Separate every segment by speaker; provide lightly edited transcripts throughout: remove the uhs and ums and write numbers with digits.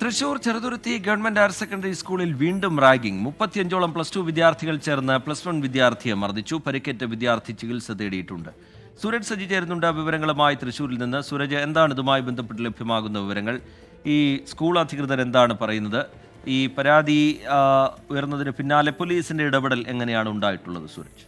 Speaker 1: Thrissur Cheruthuruthy government higher secondary സ്കൂളിൽ വീണ്ടും ragging. 35ഓളം +2 വിദ്യാർത്ഥികൾ ചേർന്ന് +1 വിദ്യാർത്ഥിയെ മർദ്ദിച്ചു. പരിക്കേറ്റ വിദ്യാർത്ഥി ചികിത്സ തേടിയിട്ടുണ്ട്. സൂരജ് സജി ചേരുന്നുണ്ട് വിവരങ്ങളുമായി തൃശൂരിൽ നിന്ന്. സൂരജ്, എന്താണ് ഇതുമായി ബന്ധപ്പെട്ട് ലഭ്യമാകുന്ന വിവരങ്ങൾ? ഈ സ്കൂൾ അധികൃതർ എന്താണ് പറയുന്നത്? ഈ പരാതി ഉയർന്നതിന് പിന്നാലെ പോലീസിന്റെ ഇടപെടൽ എങ്ങനെയാണ് ഉണ്ടായിട്ടുള്ളത് സൂരജ്?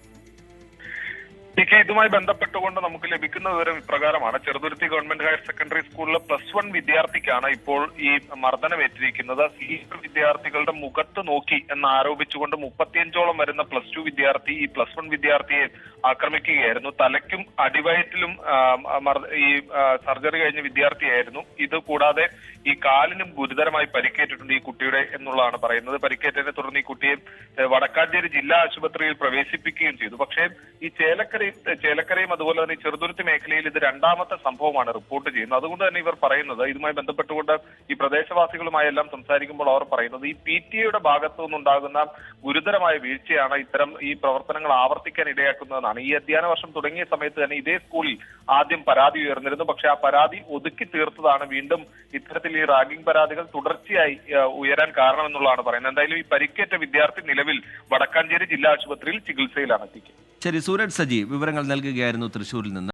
Speaker 2: ഇതുമായി ബന്ധപ്പെട്ടുകൊണ്ട് നമുക്ക് ലഭിക്കുന്ന വിവരം ഇപ്രകാരമാണ്. ചെറുതുരുത്തി ഗവൺമെന്റ് ഹയർ സെക്കൻഡറി സ്കൂളിലെ +1 വിദ്യാർത്ഥിക്കാണ് ഇപ്പോൾ ഈ മർദ്ദനമേറ്റിരിക്കുന്നത്. സീനിയർ വിദ്യാർത്ഥികളുടെ മുഖത്ത് നോക്കി എന്ന് ആരോപിച്ചുകൊണ്ട് 35ഓളം വരുന്ന +2 വിദ്യാർത്ഥി ഈ +1 വിദ്യാർത്ഥിയെ ആക്രമിക്കുകയായിരുന്നു. തലയ്ക്കും അടിവയറ്റിലും ഈ സർജറി കഴിഞ്ഞ വിദ്യാർത്ഥിയായിരുന്നു. ഇത് കൂടാതെ ഈ കാലിനും ഗുരുതരമായി പരിക്കേറ്റിട്ടുണ്ട് ഈ കുട്ടിയുടെ എന്നുള്ളതാണ് പറയുന്നത്. പരിക്കേറ്റതിനെ തുടർന്ന് ഈ കുട്ടിയെ വടക്കാഞ്ചേരി ജില്ലാ ആശുപത്രിയിൽ പ്രവേശിപ്പിക്കുകയും ചെയ്തു. പക്ഷേ ഈ ചേലക്കരയും അതുപോലെ തന്നെ ചെറുതുരുത്തി മേഖലയിൽ ഇത് രണ്ടാമത്തെ സംഭവമാണ് റിപ്പോർട്ട് ചെയ്യുന്നത്. അതുകൊണ്ട് തന്നെ ഇവർ പറയുന്നത്, ഇതുമായി ബന്ധപ്പെട്ടുകൊണ്ട് ഈ പ്രദേശവാസികളുമായി എല്ലാം സംസാരിക്കുമ്പോൾ അവർ പറയുന്നത്, ഈ PTA ഭാഗത്തു നിന്നുണ്ടാകുന്ന ഗുരുതരമായ വീഴ്ചയാണ് ഇത്തരം ഈ പ്രവർത്തനങ്ങൾ ആവർത്തിക്കാൻ ഇടയാക്കുന്നതെന്നാണ്. ഈ അധ്യയന വർഷം തുടങ്ങിയ സമയത്ത് തന്നെ ഇതേ സ്കൂളിൽ ആദ്യം പരാതി ഉയർന്നിരുന്നു. പക്ഷെ ആ പരാതി ഒതുക്കി തീർത്തതാണ് വീണ്ടും ഇത്തരത്തിൽ ഈ റാഗിംഗ് പരാതികൾ തുടർച്ചയായി ഉയരാൻ കാരണമെന്നുള്ളതാണ് പറയുന്നത്. എന്തായാലും ഈ പരിക്കേറ്റ വിദ്യാർത്ഥി നിലവിൽ വടക്കാഞ്ചേരി ജില്ലാ ആശുപത്രിയിൽ ചികിത്സയിലാണ് എത്തിക്കുന്നത്.
Speaker 1: ശരി, സൂരജ് സജി വിവരങ്ങൾ നൽകുകയായിരുന്നു തൃശൂരിൽ നിന്ന്.